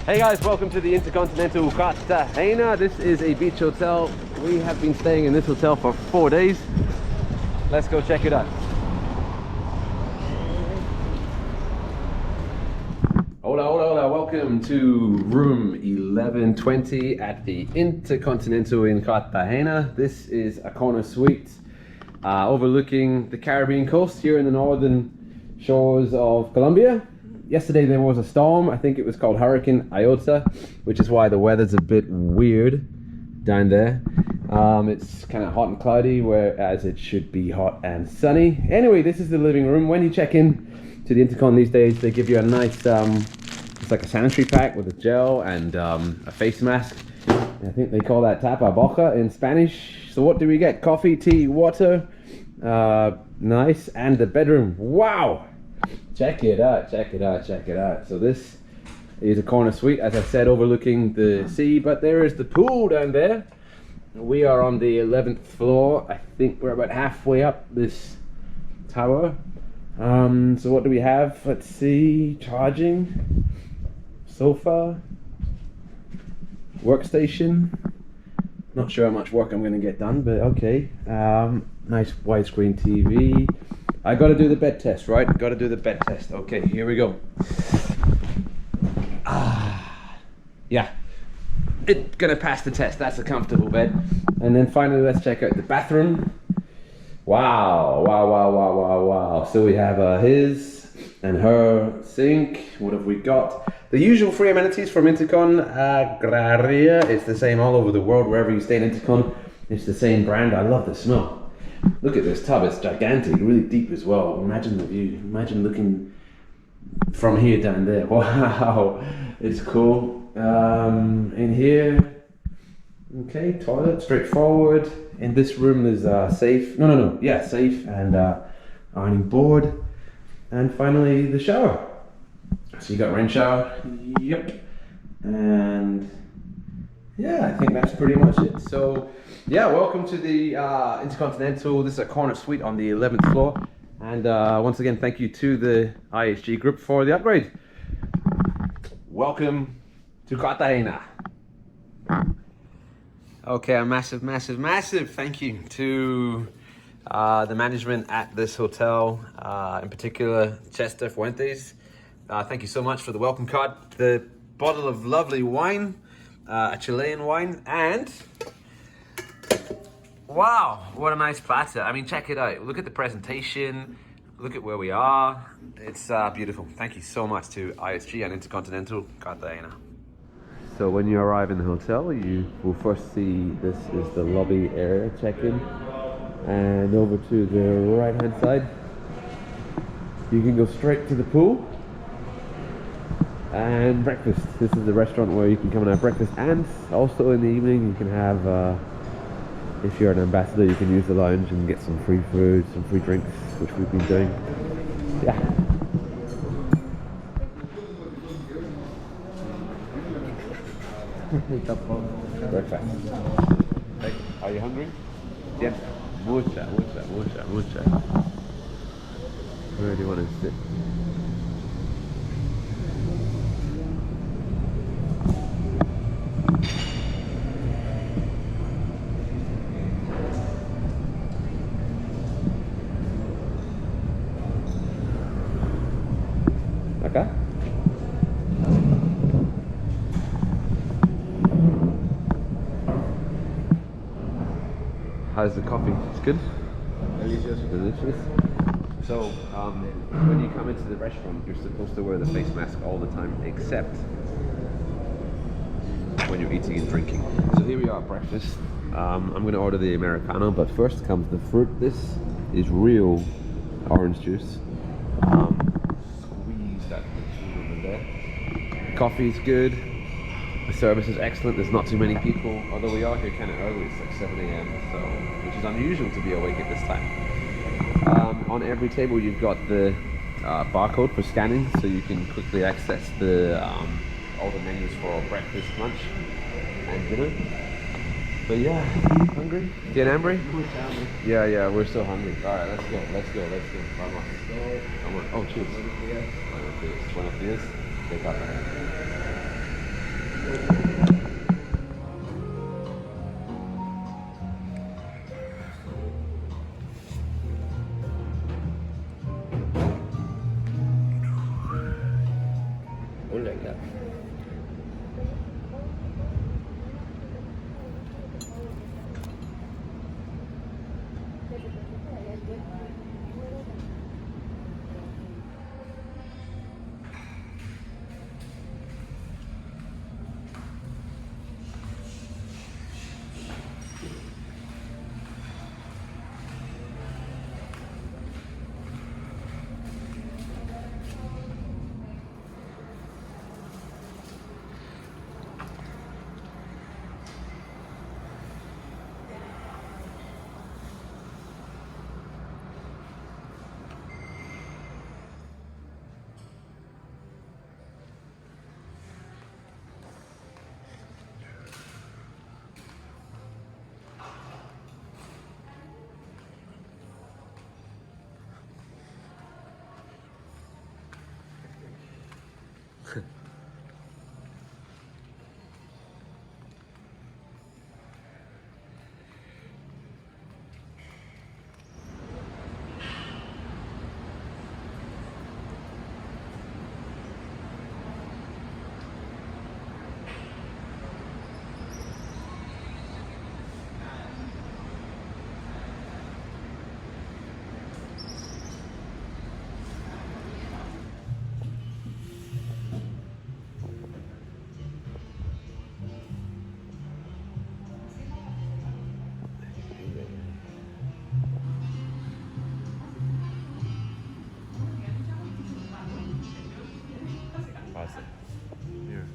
Hey guys, welcome to the Intercontinental Cartagena. This is a beach hotel. We have been staying in this hotel for 4 days. Let's go check it out. Hola, hola, hola. Welcome to room 1120 at the Intercontinental in Cartagena. This is a corner suite overlooking the Caribbean coast here in the northern shores of Colombia. Yesterday there was a storm. I think it was called Hurricane Iota, which is why the weather's a bit weird down there. It's kind of hot and cloudy, whereas it should be hot and sunny. Anyway, this is the living room. When you check in to the Intercon these days, they give you a nice, it's like a sanitary pack with a gel and a face mask. I think they call that tapa boca in Spanish. So what do we get? Coffee, tea, water. Nice. And the bedroom. Wow! Check it out, check it out, check it out. So this is a corner suite, as I said, overlooking the sea, but there is the pool down there. We are on the 11th floor. I think we're about halfway up this tower. So what do we have? Let's see, charging, sofa, workstation. Not sure how much work I'm gonna get done, but okay. Nice widescreen TV. I gotta do the bed test, right? Gotta do the bed test. Okay, here we go. Yeah, it's gonna pass the test. That's a comfortable bed. And then finally, let's check out the bathroom. Wow, wow, wow, wow, wow, wow. So we have his and her sink. What have we got? The usual free amenities from Intercon Agraria. It's the same all over the world. Wherever you stay in Intercon, it's the same brand. I love the smell. Look at this tub, it's gigantic, really deep as well. Imagine the view, imagine looking from here down there. Wow, it's cool. In here, okay, toilet, straightforward. In this room there's a safe, safe and ironing board. And finally the shower. So you got rain shower, yep. And yeah, I think that's pretty much it. So yeah, welcome to the Intercontinental. This is a corner suite on the 11th floor. And once again, thank you to the IHG group for the upgrade. Welcome to Cartagena. Okay, a massive, massive, massive thank you to the management at this hotel, in particular Chester Fuentes. Thank you so much for the welcome card, the bottle of lovely wine, a Chilean wine, and wow, what a nice platter. I mean, check it out. Look at the presentation. Look at where we are. It's beautiful. Thank you so much to ISG and Intercontinental Cartagena. So when you arrive in the hotel, you will first see this is the lobby area, check-in. And over to the right-hand side, you can go straight to the pool. And breakfast. This is the restaurant where you can come and have breakfast. And also in the evening, you can have if you're an ambassador, you can use the lounge and get some free food, some free drinks, which we've been doing. Yeah. Breakfast. Hey, are you hungry? Yes. Mucha. Where do you want to sit? Okay. How's the coffee? It's good? Delicious. Delicious. So, when you come into the restaurant, you're supposed to wear the face mask all the time, except when you're eating and drinking. So here we are at breakfast. I'm going to order the Americano, but first comes the fruit. This is real orange juice. Squeeze that over there. Coffee's good. The service is excellent. There's not too many people, although we are here kind of early. It's like 7 a.m. so which is unusual to be awake at this time. On every table you've got the barcode for scanning, so you can quickly access the all the menus for breakfast, lunch, and dinner. But yeah, hungry? ¿Tiene hambre? Yeah, we're so hungry. All right, let's go. Vamos. Come on. Oh, cheers. Buenos días. De Cartagena. Oh là là. Here.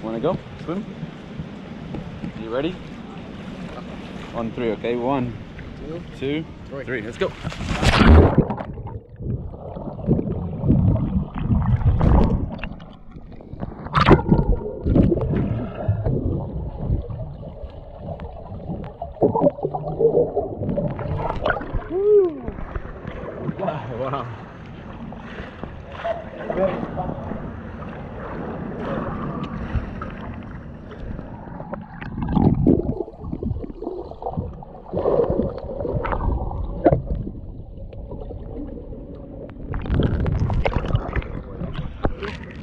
Wanna go swim? You ready? On three, okay? 1, 2, 3. Let's go. Woo. Wow.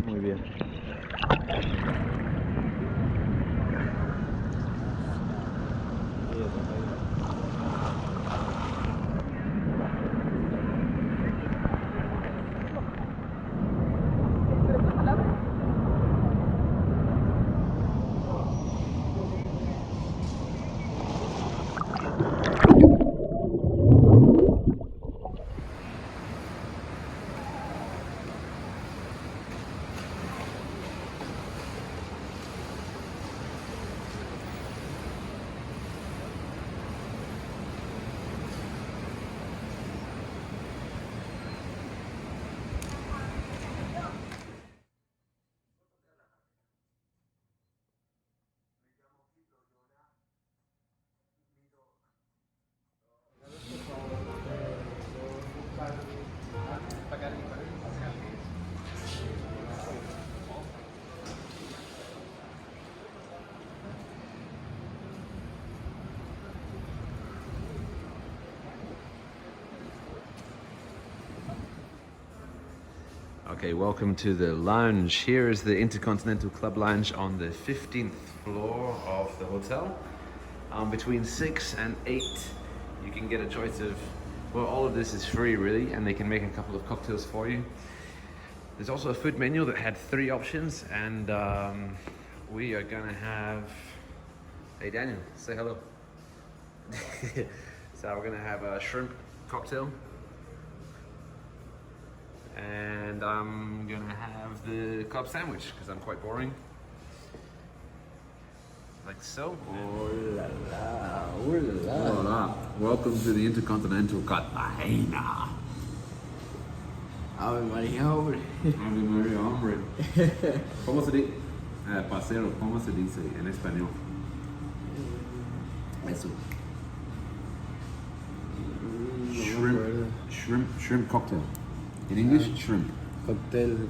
Muy bien. Okay, welcome to the lounge. Here is the Intercontinental Club Lounge on the 15th floor of the hotel. Between 6 and 8, you can get a choice of, well, all of this is free really, and they can make a couple of cocktails for you. There's also a food menu that had 3 options, and we are gonna have, hey Daniel, say hello. So we're gonna have a shrimp cocktail, and I'm gonna have the club sandwich because I'm quite boring. like so. Oh la la, oh la la. Hola. Welcome to the Intercontinental Cartagena. Ave María, hombre. Ave María, hombre. ¿Cómo se dice? Parcero, ¿cómo se dice en español? Eso. Shrimp cocktail. In English, shrimp. Cóctel.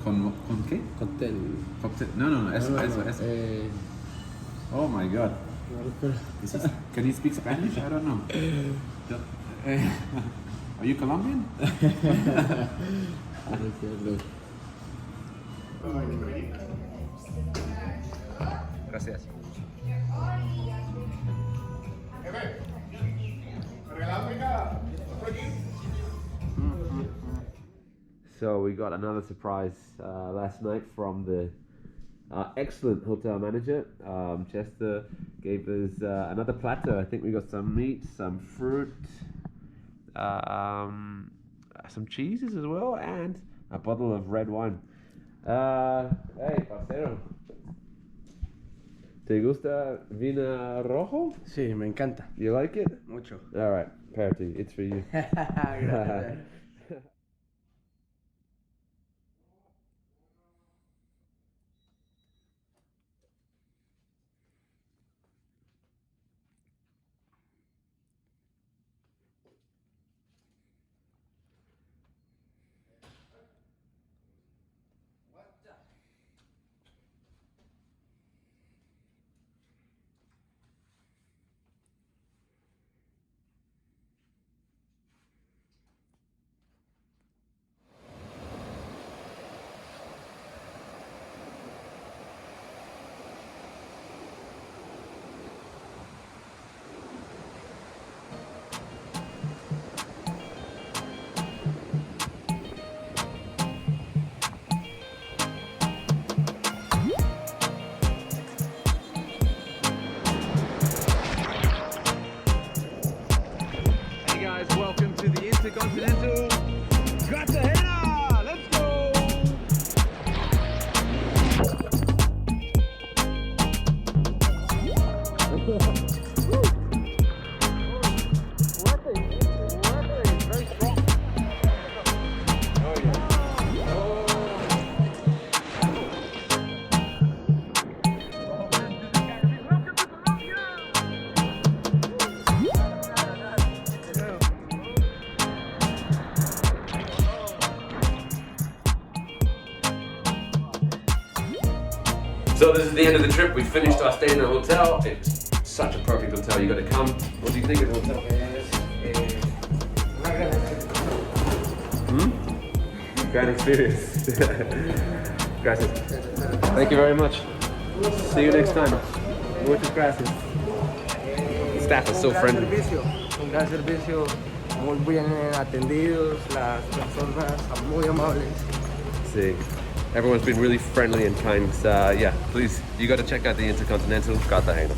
¿Con qué? Cóctel. Cocktail. No, eso. Oh my god. Can you speak Spanish? I don't know. Are you Colombian? Gracias. So we got another surprise last night from the excellent hotel manager. Chester gave us another platter. I think we got some meat, some fruit, some cheeses as well, and a bottle of red wine. Hey, parcero. ¿Te gusta vino rojo? Sí, me encanta. You like it? Mucho. All right, Perty, it's for you. Gracias. Hey guys, welcome to the Intercontinental Cartagena! Let's go! Very strong. Oh yeah. So this is the end of the trip. We finished our stay in the hotel. It's such a perfect hotel. You got to come. What do you think of the hotel? Great experience. Gracias. Thank you very much. See you next time. Muchas gracias. Staff is so friendly. Un gran servicio, muy bien atendidos, las personas son muy amables. See, everyone's been really friendly and kind. Yeah, please, you got to check out the Intercontinental Cartagena.